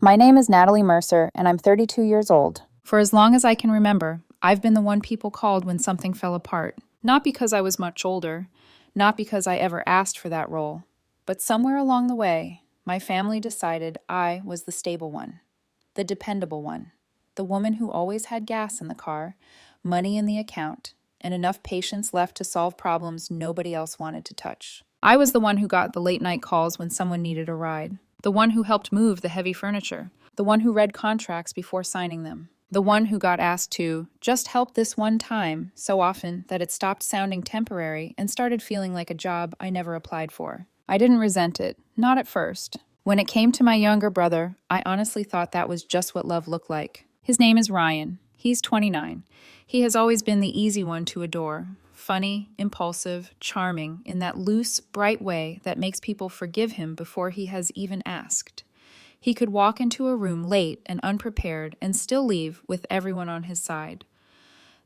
My name is Natalie Mercer, and I'm 32 years old. For as long as I can remember, I've been the one people called when something fell apart. Not because I was much older, not because I ever asked for that role, but somewhere along the way, my family decided I was the stable one, the dependable one, the woman who always had gas in the car, money in the account, and enough patience left to solve problems nobody else wanted to touch. I was the one who got the late night calls when someone needed a ride, the one who helped move the heavy furniture, the one who read contracts before signing them, the one who got asked to just help this one time so often that it stopped sounding temporary and started feeling like a job I never applied for. I didn't resent it, not at first. When it came to my younger brother, I honestly thought that was just what love looked like. His name is Ryan. He's 29. He has always been the easy one to adore. Funny, impulsive, charming, in that loose, bright way that makes people forgive him before he has even asked. He could walk into a room late and unprepared and still leave with everyone on his side.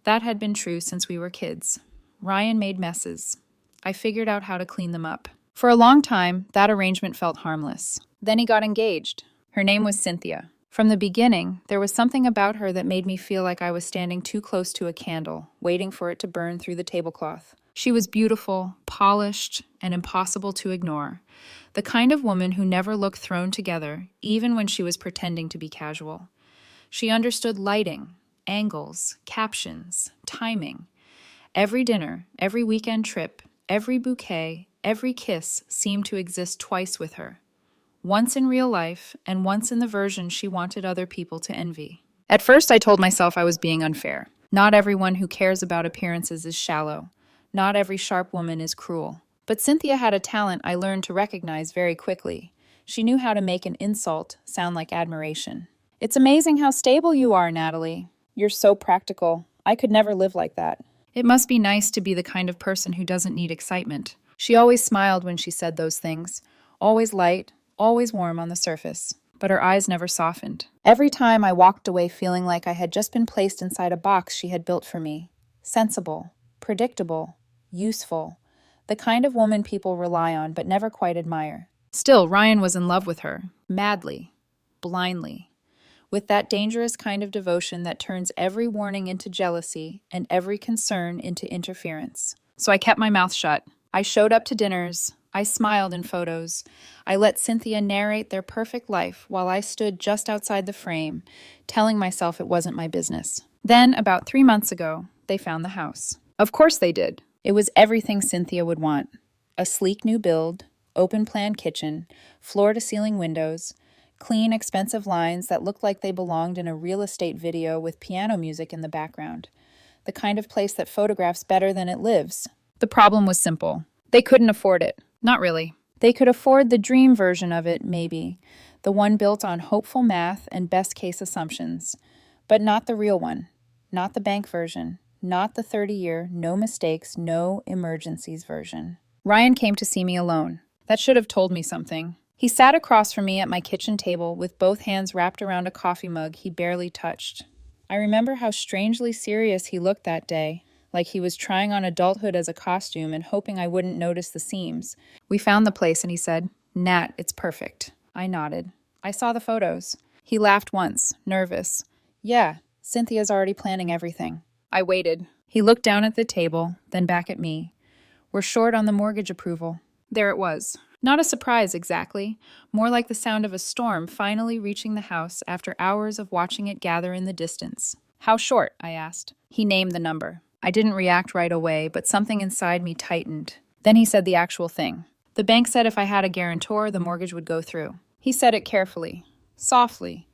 That had been true since we were kids. Ryan made messes. I figured out how to clean them up. For a long time, that arrangement felt harmless. Then he got engaged. Her name was Cynthia. From the beginning, there was something about her that made me feel like I was standing too close to a candle, waiting for it to burn through the tablecloth. She was beautiful, polished, and impossible to ignore. The kind of woman who never looked thrown together, even when she was pretending to be casual. She understood lighting, angles, captions, timing. Every dinner, every weekend trip, every bouquet, every kiss seemed to exist twice with her. Once in real life, and once in the version she wanted other people to envy. At first, I told myself I was being unfair. Not everyone who cares about appearances is shallow. Not every sharp woman is cruel. But Cynthia had a talent I learned to recognize very quickly. She knew how to make an insult sound like admiration. "It's amazing how stable you are, Natalie. You're so practical. I could never live like that." It must be nice to be the kind of person who doesn't need excitement. She always smiled when she said those things. Always light, always warm on the surface. But her eyes never softened. Every time I walked away feeling like I had just been placed inside a box she had built for me. Sensible, predictable, useful. The kind of woman people rely on but never quite admire. Still, Ryan was in love with her, madly, blindly, with that dangerous kind of devotion that turns every warning into jealousy and every concern into interference. So I kept my mouth shut. I showed up to dinners. I smiled in photos. I let Cynthia narrate their perfect life while I stood just outside the frame, telling myself it wasn't my business. Then, about 3 months ago, they found the house. Of course they did. It was everything Cynthia would want. A sleek new build, open-plan kitchen, floor-to-ceiling windows, clean, expensive lines that looked like they belonged in a real estate video with piano music in the background. The kind of place that photographs better than it lives. The problem was simple. They couldn't afford it. Not really. They could afford the dream version of it, maybe, the one built on hopeful math and best-case assumptions, but not the real one, not the bank version, not the 30-year, no mistakes, no emergencies version. Ryan came to see me alone. That should have told me something. He sat across from me at my kitchen table with both hands wrapped around a coffee mug he barely touched. I remember how strangely serious he looked that day, like he was trying on adulthood as a costume and hoping I wouldn't notice the seams. We found the place and he said, "Nat, it's perfect." I nodded. I saw the photos. He laughed once, nervous. "Yeah, Cynthia's already planning everything." I waited. He looked down at the table, then back at me. "We're short on the mortgage approval." There it was. Not a surprise exactly, more like the sound of a storm finally reaching the house after hours of watching it gather in the distance. "How short?" I asked. He named the number. I didn't react right away, but something inside me tightened. Then he said the actual thing. The bank said if I had a guarantor, the mortgage would go through. He said it carefully, softly,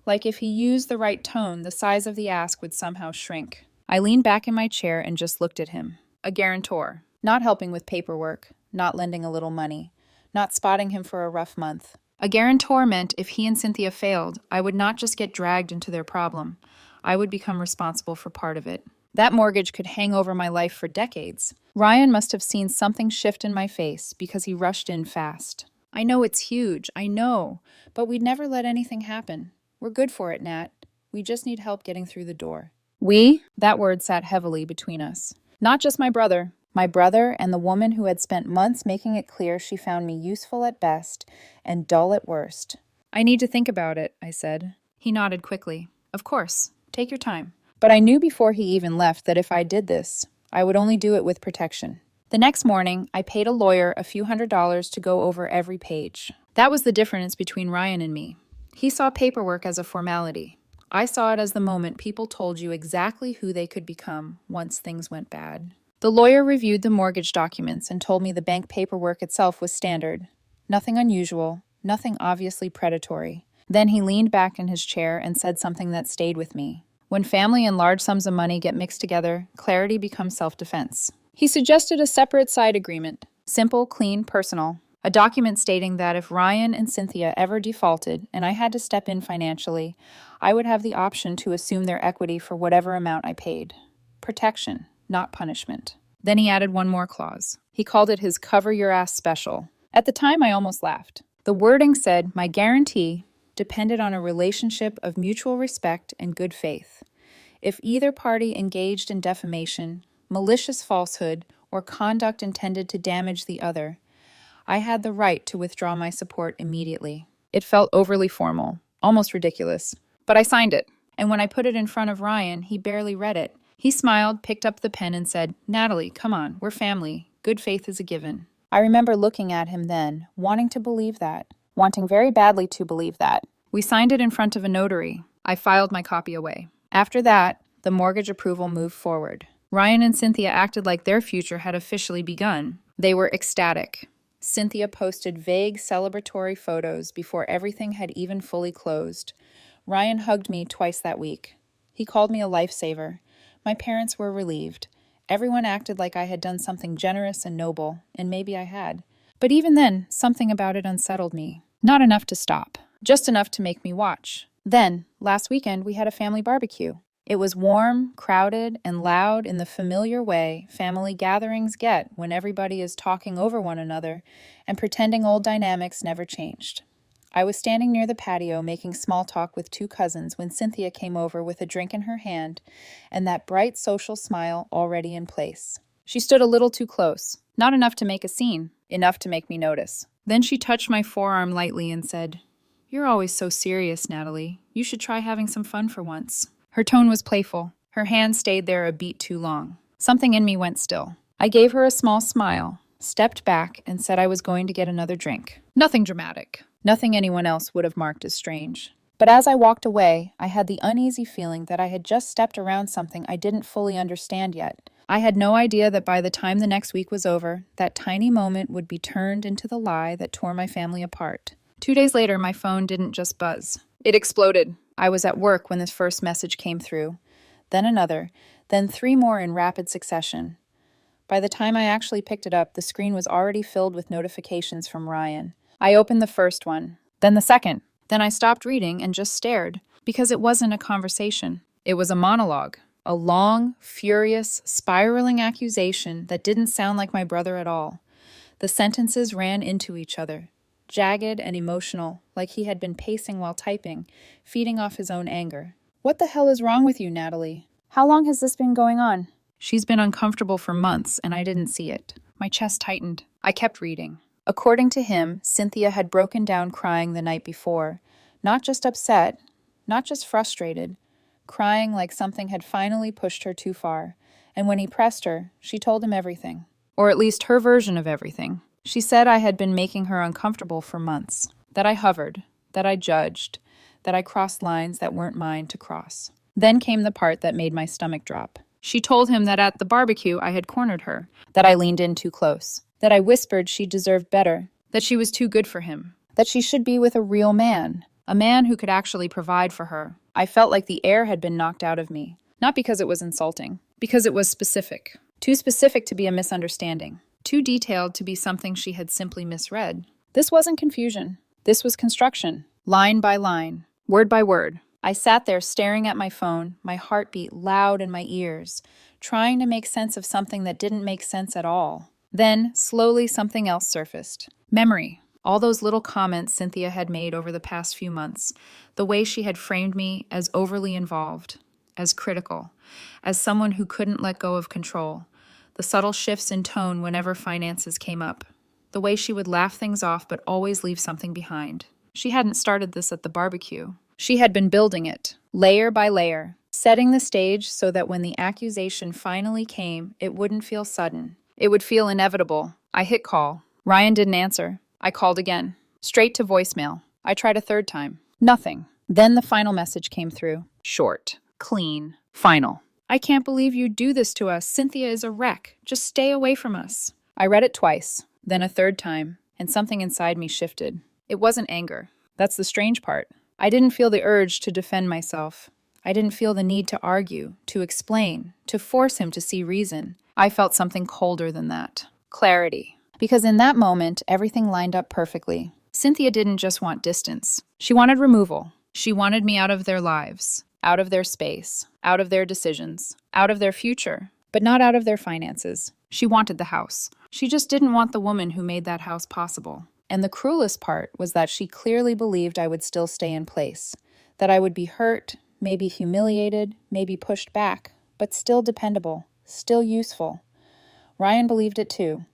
like if he used the right tone, the size of the ask would somehow shrink. I leaned back in my chair and just looked at him. A guarantor, not helping with paperwork, not lending a little money, not spotting him for a rough month. A guarantor meant if he and Cynthia failed, I would not just get dragged into their problem. I would become responsible for part of it. That mortgage could hang over my life for decades. Ryan must have seen something shift in my face because he rushed in fast. "I know it's huge, I know, but we'd never let anything happen. We're good for it, Nat. We just need help getting through the door." "We?" That word sat heavily between us. Not just my brother. My brother and the woman who had spent months making it clear she found me useful at best and dull at worst. I need to think about it, I said. He nodded quickly. Of course. Take your time. But I knew before he even left that if I did this, I would only do it with protection. The next morning, I paid a lawyer a few $100s to go over every page. That was the difference between Ryan and me. He saw paperwork as a formality. I saw it as the moment people told you exactly who they could become once things went bad. The lawyer reviewed the mortgage documents and told me the bank paperwork itself was standard. Nothing unusual, nothing obviously predatory. Then he leaned back in his chair and said something that stayed with me. When family and large sums of money get mixed together, clarity becomes self-defense. He suggested a separate side agreement. Simple, clean, personal. A document stating that if Ryan and Cynthia ever defaulted and I had to step in financially, I would have the option to assume their equity for whatever amount I paid. Protection, not punishment. Then he added one more clause. He called it his cover your ass special. At the time, I almost laughed. The wording said my guarantee depended on a relationship of mutual respect and good faith. If either party engaged in defamation, malicious falsehood, or conduct intended to damage the other, I had the right to withdraw my support immediately. It felt overly formal, almost ridiculous. But I signed it, and when I put it in front of Ryan, he barely read it. He smiled, picked up the pen, and said, "Natalie, come on, we're family. Good faith is a given." I remember looking at him then, wanting to believe that, wanting very badly to believe that. We signed it in front of a notary. I filed my copy away. After that, the mortgage approval moved forward. Ryan and Cynthia acted like their future had officially begun. They were ecstatic. Cynthia posted vague celebratory photos before everything had even fully closed. Ryan hugged me twice that week. He called me a lifesaver. My parents were relieved. Everyone acted like I had done something generous and noble, and maybe I had. But even then, something about it unsettled me. Not enough to stop, just enough to make me watch. Then, last weekend, we had a family barbecue. It was warm, crowded, and loud in the familiar way family gatherings get when everybody is talking over one another and pretending old dynamics never changed. I was standing near the patio making small talk with two cousins when Cynthia came over with a drink in her hand and that bright social smile already in place. She stood a little too close, not enough to make a scene, enough to make me notice. Then she touched my forearm lightly and said, "You're always so serious, Natalie. You should try having some fun for once." Her tone was playful. Her hand stayed there a beat too long. Something in me went still. I gave her a small smile, stepped back, and said I was going to get another drink. Nothing dramatic. Nothing anyone else would have marked as strange. But as I walked away, I had the uneasy feeling that I had just stepped around something I didn't fully understand yet. I had no idea that by the time the next week was over, that tiny moment would be turned into the lie that tore my family apart. 2 days later, my phone didn't just buzz. It exploded. I was at work when this first message came through, then another, then 3 more in rapid succession. By the time I actually picked it up, the screen was already filled with notifications from Ryan. I opened the first one, then the second. Then I stopped reading and just stared, because it wasn't a conversation. It was a monologue, a long, furious, spiraling accusation that didn't sound like my brother at all. The sentences ran into each other, jagged and emotional, like he had been pacing while typing, feeding off his own anger. "What the hell is wrong with you, Natalie? How long has this been going on?" She's been uncomfortable for months, and I didn't see it. My chest tightened. I kept reading. According to him, Cynthia had broken down crying the night before. Not just upset, not just frustrated, crying like something had finally pushed her too far. And when he pressed her, she told him everything. Or at least her version of everything. She said I had been making her uncomfortable for months. That I hovered, that I judged, that I crossed lines that weren't mine to cross. Then came the part that made my stomach drop. She told him that at the barbecue I had cornered her, that I leaned in too close, that I whispered she deserved better, that she was too good for him, that she should be with a real man, a man who could actually provide for her. I felt like the air had been knocked out of me, not because it was insulting, because it was specific. Too specific to be a misunderstanding, too detailed to be something she had simply misread. This wasn't confusion. This was construction, line by line, word by word. I sat there staring at my phone, my heartbeat loud in my ears, trying to make sense of something that didn't make sense at all. Then, slowly, something else surfaced. Memory. All those little comments Cynthia had made over the past few months, the way she had framed me as overly involved, as critical, as someone who couldn't let go of control, the subtle shifts in tone whenever finances came up, the way she would laugh things off but always leave something behind. She hadn't started this at the barbecue. She had been building it, layer by layer, setting the stage so that when the accusation finally came, it wouldn't feel sudden. It would feel inevitable. I hit call. Ryan didn't answer. I called again. Straight to voicemail. I tried a third time. Nothing. Then the final message came through. Short. Clean. Final. I can't believe you do this to us. Cynthia is a wreck. Just stay away from us. I read it twice, then a third time, and something inside me shifted. It wasn't anger. That's the strange part. I didn't feel the urge to defend myself. I didn't feel the need to argue, to explain, to force him to see reason. I felt something colder than that. Clarity. Because in that moment, everything lined up perfectly. Cynthia didn't just want distance. She wanted removal. She wanted me out of their lives, out of their space, out of their decisions, out of their future, but not out of their finances. She wanted the house. She just didn't want the woman who made that house possible. And the cruelest part was that she clearly believed I would still stay in place, that I would be hurt, maybe humiliated, maybe pushed back, but still dependable, still useful. Ryan believed it too.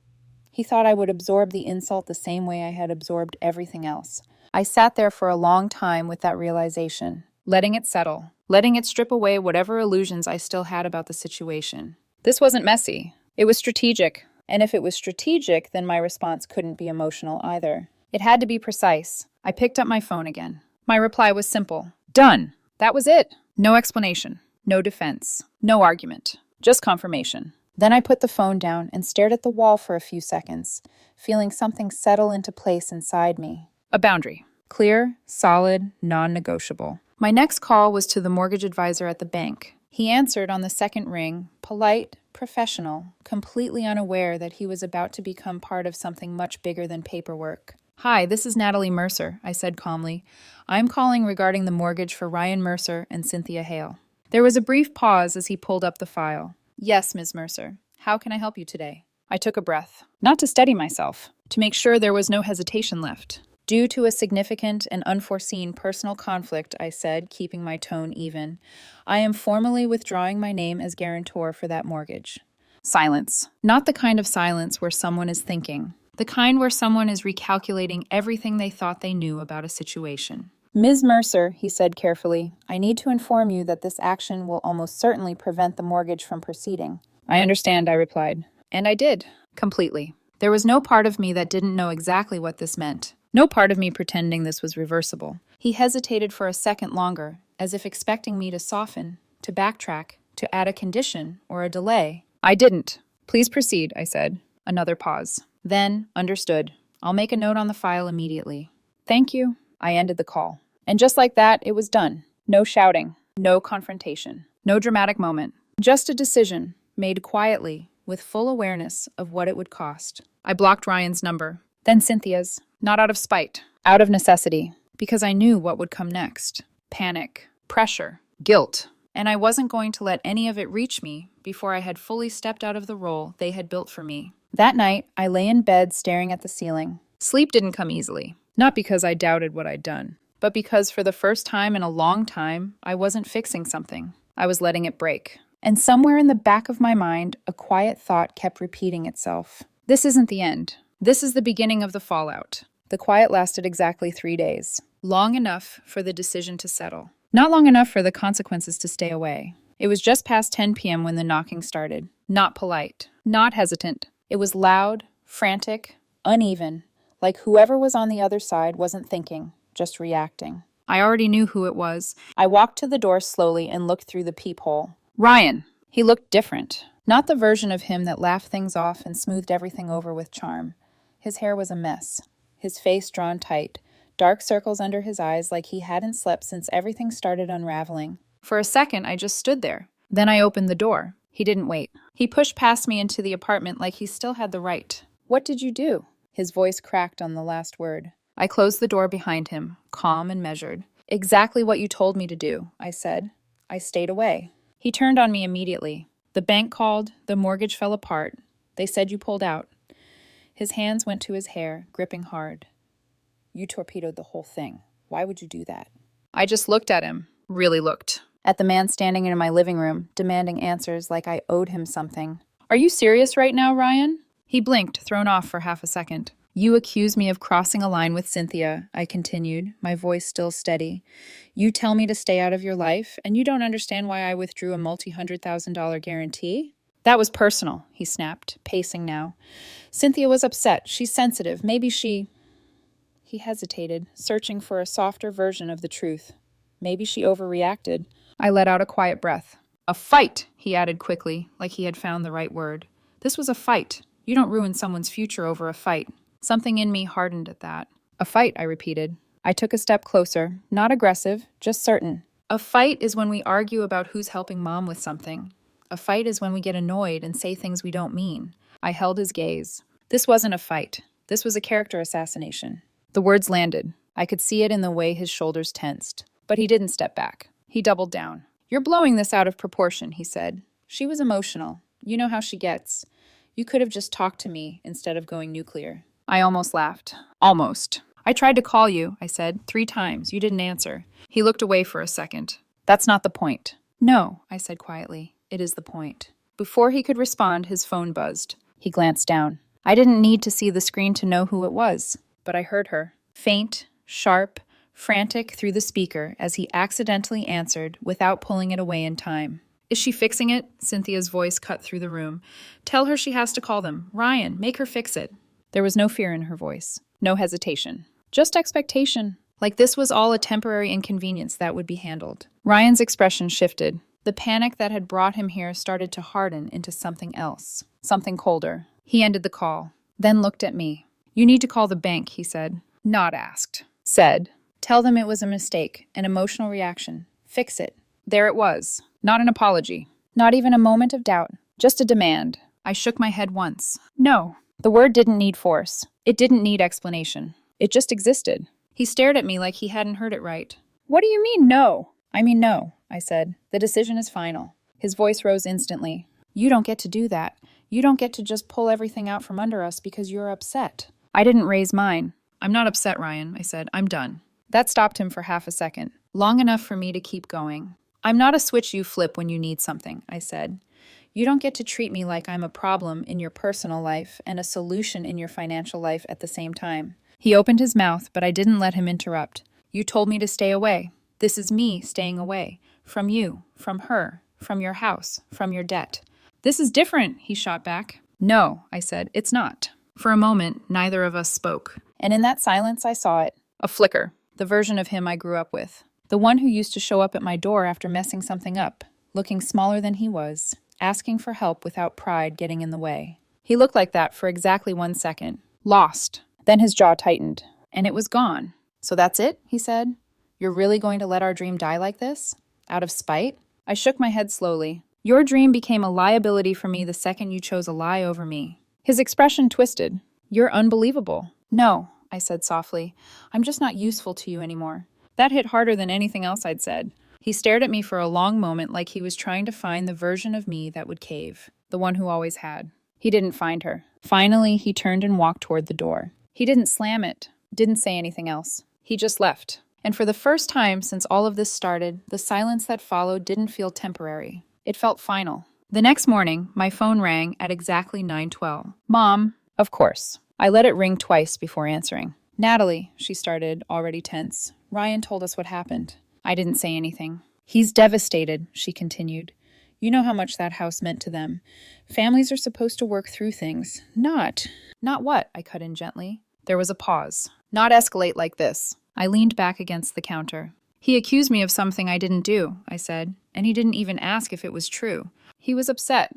He thought I would absorb the insult the same way I had absorbed everything else. I sat there for a long time with that realization, letting it settle, letting it strip away whatever illusions I still had about the situation. This wasn't messy. It was strategic. And if it was strategic, then my response couldn't be emotional either. It had to be precise. I picked up my phone again. My reply was simple. Done. That was it. No explanation. No defense. No argument. Just confirmation. Then I put the phone down and stared at the wall for a few seconds, feeling something settle into place inside me. A boundary. Clear, solid, non-negotiable. My next call was to the mortgage advisor at the bank. He answered on the second ring, polite, professional, completely unaware that he was about to become part of something much bigger than paperwork. Hi, this is Natalie Mercer, I said calmly. I'm calling regarding the mortgage for Ryan Mercer and Cynthia Hale. There was a brief pause as he pulled up the file. Yes, Ms. Mercer. How can I help you today? I took a breath, not to steady myself, to make sure there was no hesitation left. Due to a significant and unforeseen personal conflict, I said, keeping my tone even, I am formally withdrawing my name as guarantor for that mortgage. Silence. Not the kind of silence where someone is thinking. The kind where someone is recalculating everything they thought they knew about a situation. Ms. Mercer, he said carefully, I need to inform you that this action will almost certainly prevent the mortgage from proceeding. I understand, I replied. And I did. Completely. There was no part of me that didn't know exactly what this meant. No part of me pretending this was reversible. He hesitated for a second longer, as if expecting me to soften, to backtrack, to add a condition or a delay. I didn't. Please proceed, I said. Another pause. Then, understood. I'll make a note on the file immediately. Thank you. I ended the call. And just like that, it was done. No shouting. No confrontation. No dramatic moment. Just a decision, made quietly, with full awareness of what it would cost. I blocked Ryan's number, then Cynthia's. Not out of spite, out of necessity, because I knew what would come next. Panic, pressure, guilt. And I wasn't going to let any of it reach me before I had fully stepped out of the role they had built for me. That night, I lay in bed staring at the ceiling. Sleep didn't come easily, not because I doubted what I'd done, but because for the first time in a long time, I wasn't fixing something. I was letting it break. And somewhere in the back of my mind, a quiet thought kept repeating itself. This isn't the end. This is the beginning of the fallout. The quiet lasted exactly 3 days. Long enough for the decision to settle. Not long enough for the consequences to stay away. It was just past 10 p.m. when the knocking started. Not polite. Not hesitant. It was loud, frantic, uneven, like whoever was on the other side wasn't thinking, just reacting. I already knew who it was. I walked to the door slowly and looked through the peephole. Ryan! He looked different. Not the version of him that laughed things off and smoothed everything over with charm. His hair was a mess. His face drawn tight, dark circles under his eyes like he hadn't slept since everything started unraveling. For a second, I just stood there. Then I opened the door. He didn't wait. He pushed past me into the apartment like he still had the right. What did you do? His voice cracked on the last word. I closed the door behind him, calm and measured. Exactly what you told me to do, I said. I stayed away. He turned on me immediately. The bank called. The mortgage fell apart. They said you pulled out. His hands went to his hair, gripping hard. You torpedoed the whole thing. Why would you do that? I just looked at him. Really looked. At the man standing in my living room, demanding answers like I owed him something. Are you serious right now, Ryan? He blinked, thrown off for half a second. You accuse me of crossing a line with Cynthia, I continued, my voice still steady. You tell me to stay out of your life, and you don't understand why I withdrew a multi-$100,000 guarantee? That was personal, he snapped, pacing now. Cynthia was upset. She's sensitive. Maybe she... He hesitated, searching for a softer version of the truth. Maybe she overreacted. I let out a quiet breath. A fight, he added quickly, like he had found the right word. This was a fight. You don't ruin someone's future over a fight. Something in me hardened at that. A fight, I repeated. I took a step closer, not aggressive, just certain. A fight is when we argue about who's helping Mom with something. A fight is when we get annoyed and say things we don't mean. I held his gaze. This wasn't a fight. This was a character assassination. The words landed. I could see it in the way his shoulders tensed. But he didn't step back. He doubled down. You're blowing this out of proportion, he said. She was emotional. You know how she gets. You could have just talked to me instead of going nuclear. I almost laughed. Almost. I tried to call you, I said, 3 times. You didn't answer. He looked away for a second. That's not the point. No, I said quietly. It is the point. Before he could respond, his phone buzzed. He glanced down. I didn't need to see the screen to know who it was, but I heard her. Faint, sharp, frantic through the speaker as he accidentally answered without pulling it away in time. Is she fixing it? Cynthia's voice cut through the room. Tell her she has to call them. Ryan, make her fix it. There was no fear in her voice. No hesitation. Just expectation. Like this was all a temporary inconvenience that would be handled. Ryan's expression shifted. The panic that had brought him here started to harden into something else. Something colder. He ended the call. Then looked at me. You need to call the bank, he said. Not asked. Said. Tell them it was a mistake, an emotional reaction. Fix it. There it was. Not an apology. Not even a moment of doubt. Just a demand. I shook my head once. No. The word didn't need force. It didn't need explanation. It just existed. He stared at me like he hadn't heard it right. What do you mean, no? I mean, no, I said. The decision is final. His voice rose instantly. You don't get to do that. You don't get to just pull everything out from under us because you're upset. I didn't raise mine. I'm not upset, Ryan, I said. I'm done. That stopped him for half a second. Long enough for me to keep going. I'm not a switch you flip when you need something, I said. You don't get to treat me like I'm a problem in your personal life and a solution in your financial life at the same time. He opened his mouth, but I didn't let him interrupt. You told me to stay away. This is me staying away. From you, from her, from your house, from your debt. This is different, he shot back. No, I said, it's not. For a moment, neither of us spoke. And in that silence, I saw it. A flicker. The version of him I grew up with. The one who used to show up at my door after messing something up, looking smaller than he was, asking for help without pride getting in the way. He looked like that for exactly 1 second. Lost. Then his jaw tightened. And it was gone. So that's it, he said. You're really going to let our dream die like this? Out of spite? I shook my head slowly. Your dream became a liability for me the second you chose a lie over me. His expression twisted. You're unbelievable. No, I said softly. I'm just not useful to you anymore. That hit harder than anything else I'd said. He stared at me for a long moment like he was trying to find the version of me that would cave, the one who always had. He didn't find her. Finally, he turned and walked toward the door. He didn't slam it, didn't say anything else. He just left. And for the first time since all of this started, the silence that followed didn't feel temporary. It felt final. The next morning, my phone rang at exactly 9:12. Mom, of course. I let it ring twice before answering. Natalie, she started, already tense. Ryan told us what happened. I didn't say anything. He's devastated, she continued. You know how much that house meant to them. Families are supposed to work through things. Not what? I cut in gently. There was a pause. Not escalate like this. I leaned back against the counter. He accused me of something I didn't do, I said, and he didn't even ask if it was true. He was upset.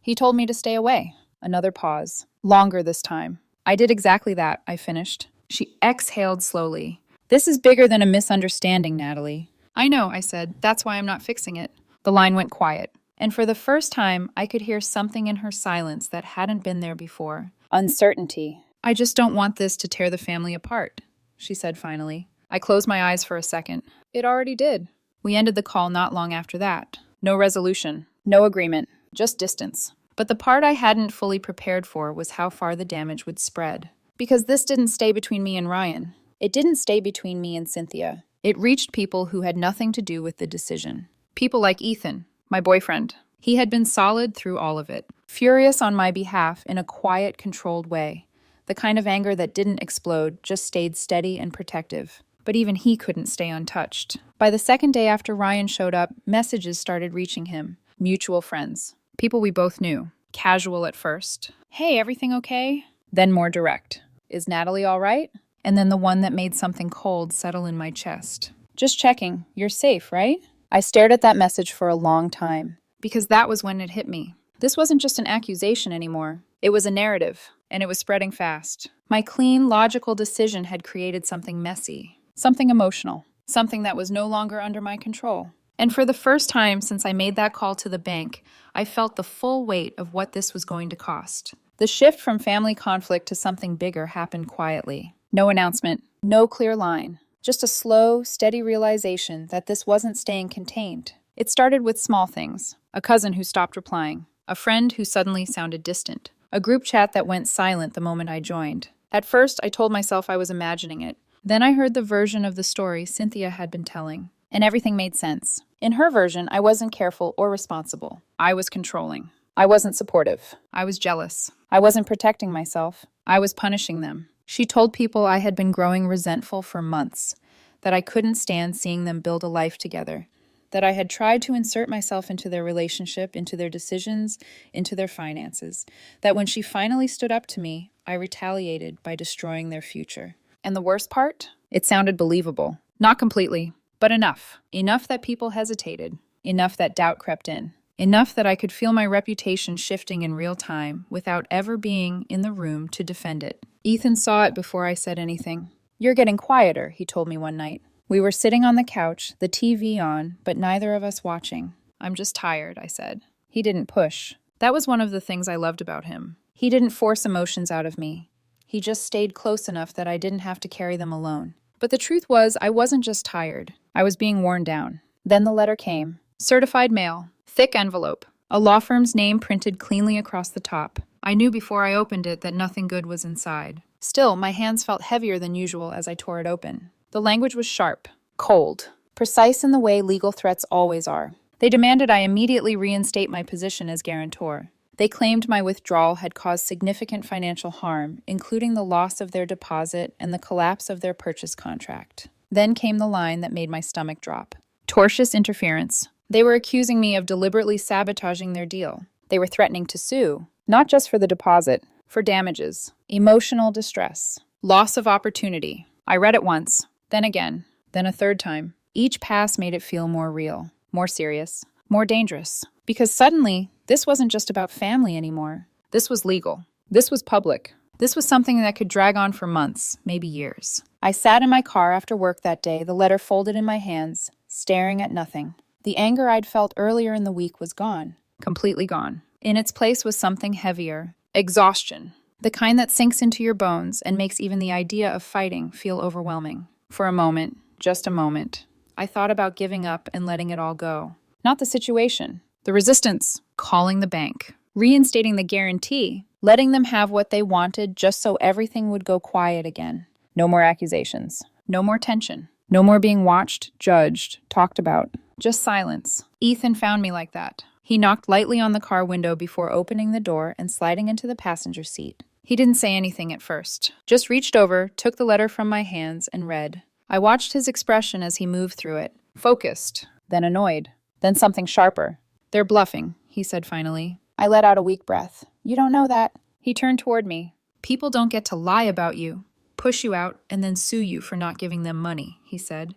He told me to stay away. Another pause. Longer this time. I did exactly that, I finished. She exhaled slowly. This is bigger than a misunderstanding, Natalie. I know, I said. That's why I'm not fixing it. The line went quiet. And for the first time, I could hear something in her silence that hadn't been there before. Uncertainty. I just don't want this to tear the family apart, she said finally. I closed my eyes for a second. It already did. We ended the call not long after that. No resolution. No agreement. Just distance. But the part I hadn't fully prepared for was how far the damage would spread. Because this didn't stay between me and Ryan. It didn't stay between me and Cynthia. It reached people who had nothing to do with the decision. People like Ethan, my boyfriend. He had been solid through all of it. Furious on my behalf in a quiet, controlled way. The kind of anger that didn't explode, just stayed steady and protective. But even he couldn't stay untouched. By the second day after Ryan showed up, messages started reaching him. Mutual friends. People we both knew. Casual at first. Hey, everything okay? Then more direct. Is Natalie all right? And then the one that made something cold settle in my chest. Just checking. You're safe, right? I stared at that message for a long time. Because that was when it hit me. This wasn't just an accusation anymore. It was a narrative, and it was spreading fast. My clean, logical decision had created something messy, something emotional, something that was no longer under my control. And for the first time since I made that call to the bank, I felt the full weight of what this was going to cost. The shift from family conflict to something bigger happened quietly. No announcement, no clear line, just a slow, steady realization that this wasn't staying contained. It started with small things. A cousin who stopped replying. A friend who suddenly sounded distant. A group chat that went silent the moment I joined. At first, I told myself I was imagining it. Then I heard the version of the story Cynthia had been telling. And everything made sense. In her version, I wasn't careful or responsible. I was controlling. I wasn't supportive. I was jealous. I wasn't protecting myself. I was punishing them. She told people I had been growing resentful for months, that I couldn't stand seeing them build a life together, that I had tried to insert myself into their relationship, into their decisions, into their finances, that when she finally stood up to me, I retaliated by destroying their future. And the worst part? It sounded believable. Not completely, but enough. Enough that people hesitated. Enough that doubt crept in. Enough that I could feel my reputation shifting in real time without ever being in the room to defend it. Ethan saw it before I said anything. You're getting quieter, he told me one night. We were sitting on the couch, the TV on, but neither of us watching. I'm just tired, I said. He didn't push. That was one of the things I loved about him. He didn't force emotions out of me. He just stayed close enough that I didn't have to carry them alone. But the truth was, I wasn't just tired. I was being worn down. Then the letter came. Certified mail. Thick envelope. A law firm's name printed cleanly across the top. I knew before I opened it that nothing good was inside. Still, my hands felt heavier than usual as I tore it open. The language was sharp, cold, precise in the way legal threats always are. They demanded I immediately reinstate my position as guarantor. They claimed my withdrawal had caused significant financial harm, including the loss of their deposit and the collapse of their purchase contract. Then came the line that made my stomach drop. Tortious interference. They were accusing me of deliberately sabotaging their deal. They were threatening to sue, not just for the deposit, for damages, emotional distress, loss of opportunity. I read it once, then again, then a third time. Each pass made it feel more real, more serious, more dangerous. Because suddenly, this wasn't just about family anymore. This was legal. This was public. This was something that could drag on for months, maybe years. I sat in my car after work that day, the letter folded in my hands, staring at nothing. The anger I'd felt earlier in the week was gone. Completely gone. In its place was something heavier. Exhaustion. The kind that sinks into your bones and makes even the idea of fighting feel overwhelming. For a moment, just a moment, I thought about giving up and letting it all go. Not the situation. The resistance. Calling the bank. Reinstating the guarantee. Letting them have what they wanted just so everything would go quiet again. No more accusations. No more tension. No more being watched, judged, talked about. Just silence. Ethan found me like that. He knocked lightly on the car window before opening the door and sliding into the passenger seat. He didn't say anything at first. Just reached over, took the letter from my hands, and read. I watched his expression as he moved through it. Focused. Then annoyed. Then something sharper. They're bluffing, he said finally. I let out a weak breath. You don't know that. He turned toward me. People don't get to lie about you, push you out, and then sue you for not giving them money, he said.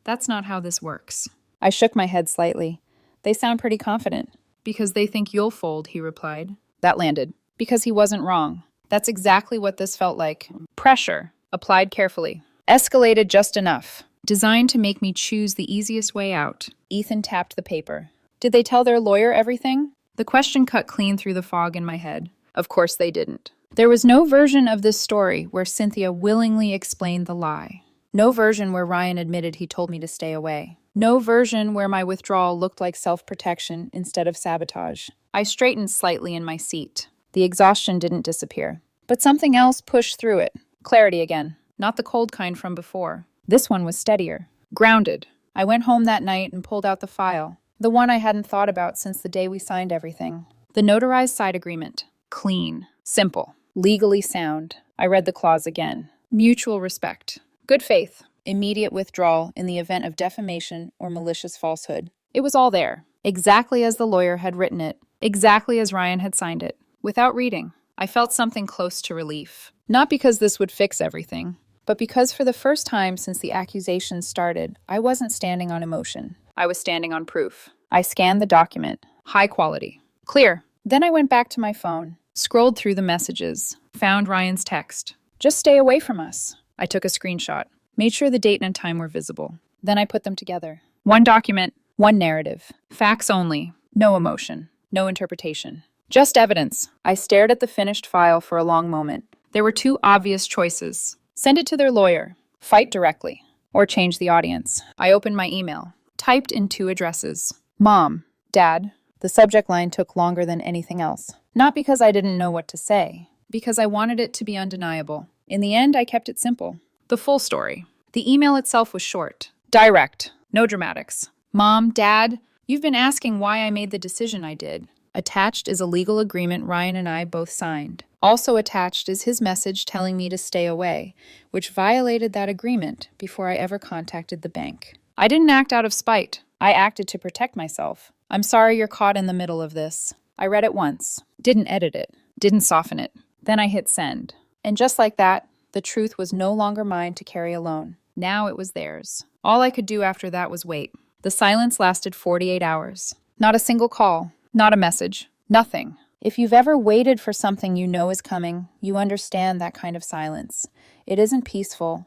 That's not how this works. I shook my head slightly. They sound pretty confident. Because they think you'll fold, he replied. That landed. Because he wasn't wrong. That's exactly what this felt like. Pressure, applied carefully. Escalated just enough. Designed to make me choose the easiest way out. Ethan tapped the paper. Did they tell their lawyer everything? The question cut clean through the fog in my head. Of course they didn't. There was no version of this story where Cynthia willingly explained the lie. No version where Ryan admitted he told me to stay away. No version where my withdrawal looked like self-protection instead of sabotage. I straightened slightly in my seat. The exhaustion didn't disappear. But something else pushed through it. Clarity again. Not the cold kind from before. This one was steadier. Grounded. I went home that night and pulled out the file. The one I hadn't thought about since the day we signed everything. The notarized side agreement. Clean. Simple. Legally sound. I read the clause again. Mutual respect. Good faith. Immediate withdrawal in the event of defamation or malicious falsehood. It was all there, exactly as the lawyer had written it, exactly as Ryan had signed it. Without reading, I felt something close to relief. Not because this would fix everything, but because for the first time since the accusations started, I wasn't standing on emotion. I was standing on proof. I scanned the document. High quality. Clear. Then I went back to my phone, scrolled through the messages, found Ryan's text. Just stay away from us. I took a screenshot, made sure the date and time were visible. Then I put them together. One document, one narrative. Facts only. No emotion. No interpretation. Just evidence. I stared at the finished file for a long moment. There were two obvious choices. Send it to their lawyer, fight directly, or change the audience. I opened my email, typed in two addresses. Mom, Dad. The subject line took longer than anything else. Not because I didn't know what to say, because I wanted it to be undeniable. In the end, I kept it simple. The full story. The email itself was short, direct, no dramatics. Mom, Dad, you've been asking why I made the decision I did. Attached is a legal agreement Ryan and I both signed. Also attached is his message telling me to stay away, which violated that agreement before I ever contacted the bank. I didn't act out of spite. I acted to protect myself. I'm sorry you're caught in the middle of this. I read it once, didn't edit it, didn't soften it. Then I hit send. And just like that, the truth was no longer mine to carry alone. Now it was theirs. All I could do after that was wait. The silence lasted 48 hours. Not a single call, not a message, nothing. If you've ever waited for something you know is coming, you understand that kind of silence. It isn't peaceful.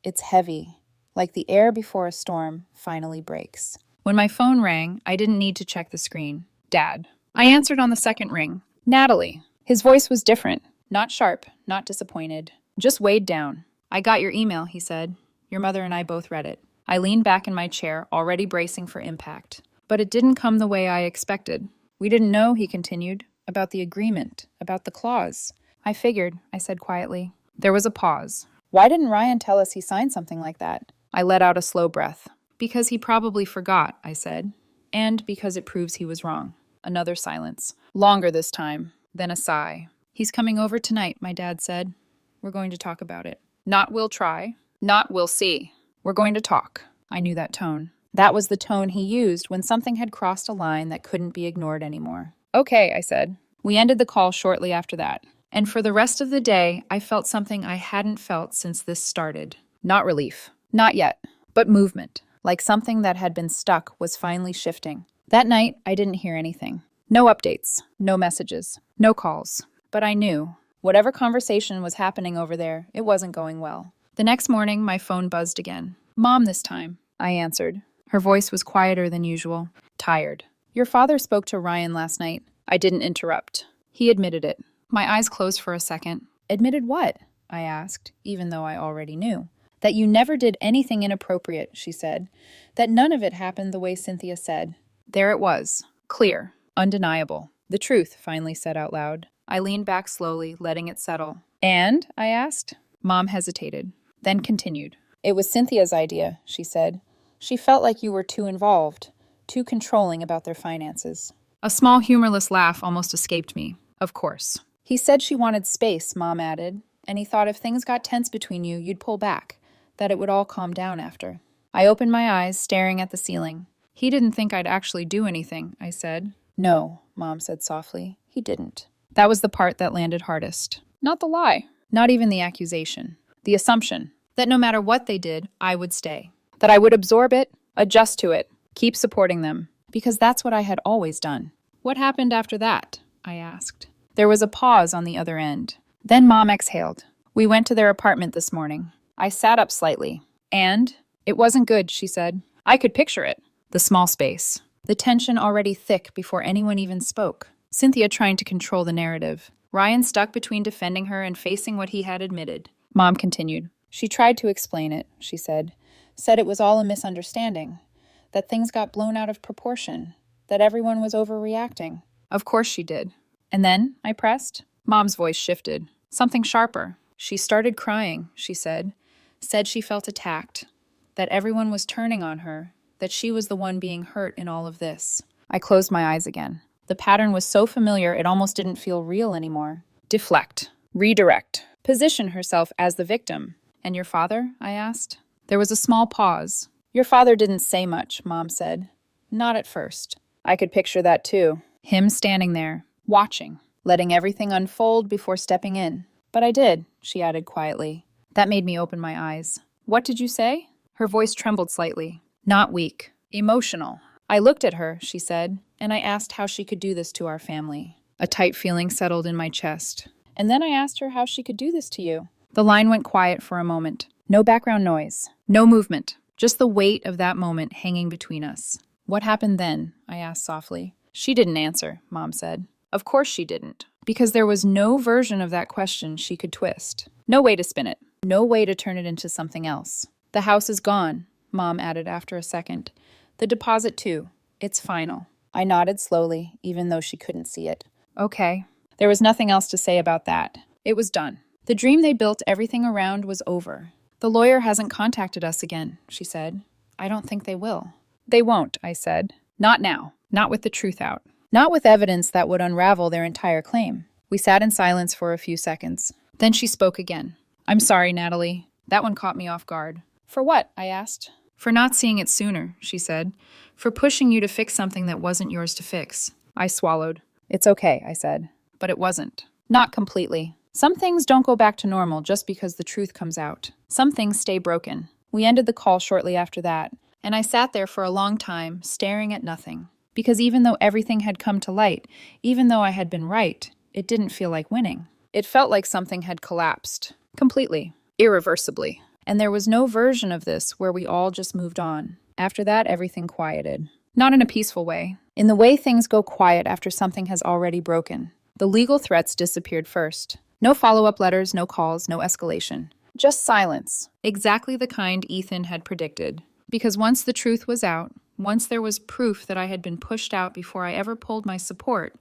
It's heavy, like the air before a storm finally breaks. When my phone rang, I didn't need to check the screen. Dad. I answered on the second ring. Natalie. His voice was different. Not sharp, not disappointed. Just weighed down. I got your email, he said. Your mother and I both read it. I leaned back in my chair, already bracing for impact. But it didn't come the way I expected. We didn't know, he continued, about the agreement, about the clause. I figured, I said quietly. There was a pause. Why didn't Ryan tell us he signed something like that? I let out a slow breath. Because he probably forgot, I said. And because it proves he was wrong. Another silence. Longer this time. Then a sigh. He's coming over tonight, my dad said. We're going to talk about it. Not we'll try. Not we'll see. We're going to talk. I knew that tone. That was the tone he used when something had crossed a line that couldn't be ignored anymore. Okay, I said. We ended the call shortly after that. And for the rest of the day, I felt something I hadn't felt since this started. Not relief. Not yet. But movement. Like something that had been stuck was finally shifting. That night, I didn't hear anything. No updates. No messages. No calls. But I knew. Whatever conversation was happening over there, it wasn't going well. The next morning, my phone buzzed again. Mom this time. I answered. Her voice was quieter than usual. Tired. Your father spoke to Ryan last night. I didn't interrupt. He admitted it. My eyes closed for a second. Admitted what? I asked, even though I already knew. That you never did anything inappropriate, she said. That none of it happened the way Cynthia said. There it was. Clear. Undeniable. The truth, finally said out loud. I leaned back slowly, letting it settle. And? I asked. Mom hesitated, then continued. It was Cynthia's idea, she said. She felt like you were too involved, too controlling about their finances. A small humorless laugh almost escaped me. Of course. He said she wanted space, Mom added, and he thought if things got tense between you, you'd pull back, that it would all calm down after. I opened my eyes, staring at the ceiling. He didn't think I'd actually do anything, I said. No, Mom said softly. He didn't. That was the part that landed hardest. Not the lie. Not even the accusation. The assumption that no matter what they did, I would stay. That I would absorb it, adjust to it, keep supporting them. Because that's what I had always done. What happened after that? I asked. There was a pause on the other end. Then Mom exhaled. We went to their apartment this morning. I sat up slightly. And? It wasn't good, she said. I could picture it. The small space. The tension already thick before anyone even spoke. Cynthia trying to control the narrative. Ryan stuck between defending her and facing what he had admitted. Mom continued. She tried to explain it, she said. Said it was all a misunderstanding. That things got blown out of proportion. That everyone was overreacting. Of course she did. And then, I pressed. Mom's voice shifted. Something sharper. She started crying, she said. Said she felt attacked. That everyone was turning on her. That she was the one being hurt in all of this. I closed my eyes again. The pattern was so familiar it almost didn't feel real anymore. Deflect. Redirect. position herself as the victim. And your father? I asked. There was a small pause. Your father didn't say much, Mom said. Not at first. I could picture that too. Him standing there, watching, Letting everything unfold before stepping in. But I did, she added quietly. That made me open my eyes. What did you say? Her voice trembled slightly. Not weak. Emotional. I looked at her, she said, and I asked how she could do this to our family. A tight feeling settled in my chest. And then I asked her how she could do this to you. The line went quiet for a moment. No background noise. No movement. Just the weight of that moment hanging between us. What happened then? I asked softly. She didn't answer, Mom said. Of course she didn't. Because there was no version of that question she could twist. No way to spin it. No way to turn it into something else. The house is gone, Mom added after a second. The deposit too. It's final. I nodded slowly, even though she couldn't see it. Okay. There was nothing else to say about that. It was done. The dream they built everything around was over. The lawyer hasn't contacted us again, she said. I don't think they will. They won't, I said. Not now. Not with the truth out. Not with evidence that would unravel their entire claim. We sat in silence for a few seconds. Then she spoke again. I'm sorry, Natalie. That one caught me off guard. For what? I asked. For not seeing it sooner, she said. For pushing you to fix something that wasn't yours to fix. I swallowed. It's okay, I said. But it wasn't. Not completely. Some things don't go back to normal just because the truth comes out. Some things stay broken. We ended the call shortly after that, and I sat there for a long time, staring at nothing. Because even though everything had come to light, even though I had been right, it didn't feel like winning. It felt like something had collapsed. Completely. Irreversibly. And there was no version of this where we all just moved on. After that, everything quieted. Not in a peaceful way. In the way things go quiet after something has already broken. The legal threats disappeared first. No follow-up letters, no calls, no escalation. Just silence. Exactly the kind Ethan had predicted. Because once the truth was out, once there was proof that I had been pushed out before I ever pulled my support,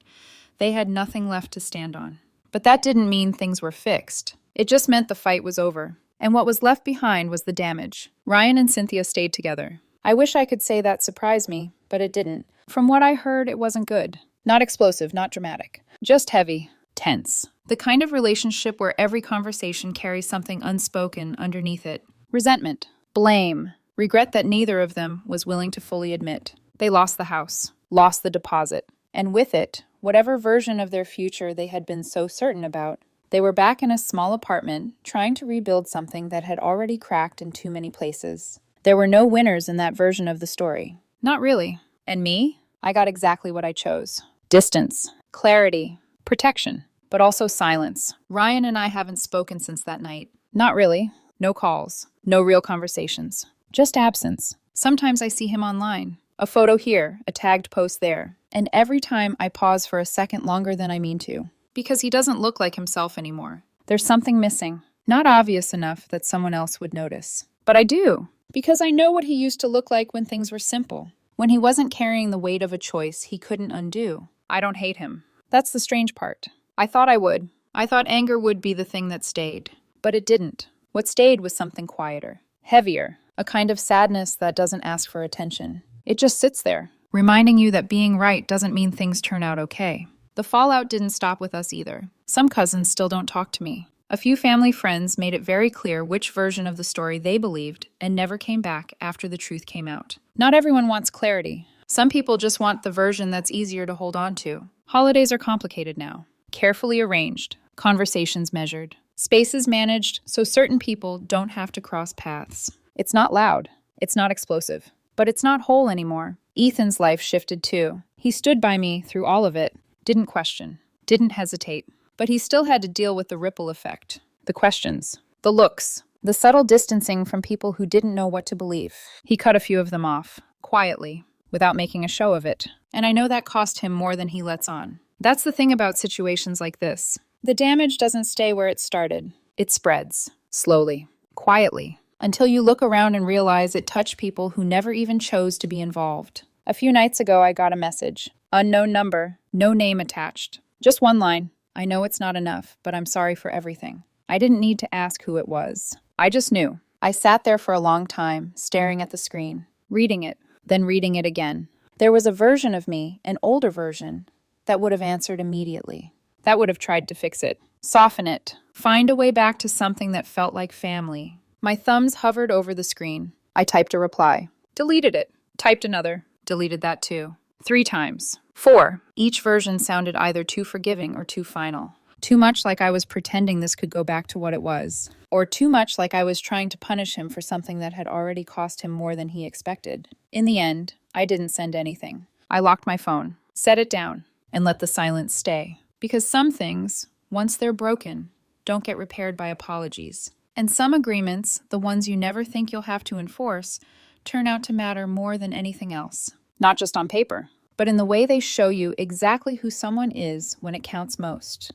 they had nothing left to stand on. But that didn't mean things were fixed. It just meant the fight was over. And what was left behind was the damage. Ryan and Cynthia stayed together. I wish I could say that surprised me, but it didn't. From what I heard, it wasn't good. Not explosive, not dramatic. Just heavy. Tense. The kind of relationship where every conversation carries something unspoken underneath it. Resentment. Blame. Regret that neither of them was willing to fully admit. They lost the house. Lost the deposit. And with it, whatever version of their future they had been so certain about. They were back in a small apartment, trying to rebuild something that had already cracked in too many places. There were no winners in that version of the story. Not really. And me? I got exactly what I chose. Distance. Clarity. Protection. But also silence. Ryan and I haven't spoken since that night. Not really. No calls. No real conversations. Just absence. Sometimes I see him online. A photo here, a tagged post there. And every time I pause for a second longer than I mean to. Because he doesn't look like himself anymore. There's something missing. Not obvious enough that someone else would notice. But I do. Because I know what he used to look like when things were simple. When he wasn't carrying the weight of a choice he couldn't undo. I don't hate him. That's the strange part. I thought I would. I thought anger would be the thing that stayed. But it didn't. What stayed was something quieter. Heavier. A kind of sadness that doesn't ask for attention. It just sits there. Reminding you that being right doesn't mean things turn out okay. The fallout didn't stop with us either. Some cousins still don't talk to me. A few family friends made it very clear which version of the story they believed and never came back after the truth came out. Not everyone wants clarity. Some people just want the version that's easier to hold on to. Holidays are complicated now. Carefully arranged. Conversations measured. Spaces managed so certain people don't have to cross paths. It's not loud. It's not explosive. But it's not whole anymore. Ethan's life shifted too. He stood by me through all of it. Didn't question. Didn't hesitate. But he still had to deal with the ripple effect. The questions. The looks. The subtle distancing from people who didn't know what to believe. He cut a few of them off. Quietly. Without making a show of it. And I know that cost him more than he lets on. That's the thing about situations like this. The damage doesn't stay where it started. It spreads. Slowly. Quietly. Until you look around and realize it touched people who never even chose to be involved. A few nights ago, I got a message. Unknown number. No name attached. Just one line. I know it's not enough, but I'm sorry for everything. I didn't need to ask who it was. I just knew. I sat there for a long time, staring at the screen, reading it, then reading it again. There was a version of me, an older version, that would have answered immediately. That would have tried to fix it. Soften it. Find a way back to something that felt like family. My thumbs hovered over the screen. I typed a reply. Deleted it. Typed another. Deleted that too. 3 times. 4. Each version sounded either too forgiving or too final. Too much like I was pretending this could go back to what it was. Or too much like I was trying to punish him for something that had already cost him more than he expected. In the end, I didn't send anything. I locked my phone, set it down, and let the silence stay. Because some things, once they're broken, don't get repaired by apologies. And some agreements, the ones you never think you'll have to enforce, turn out to matter more than anything else. Not just on paper, but in the way they show you exactly who someone is when it counts most.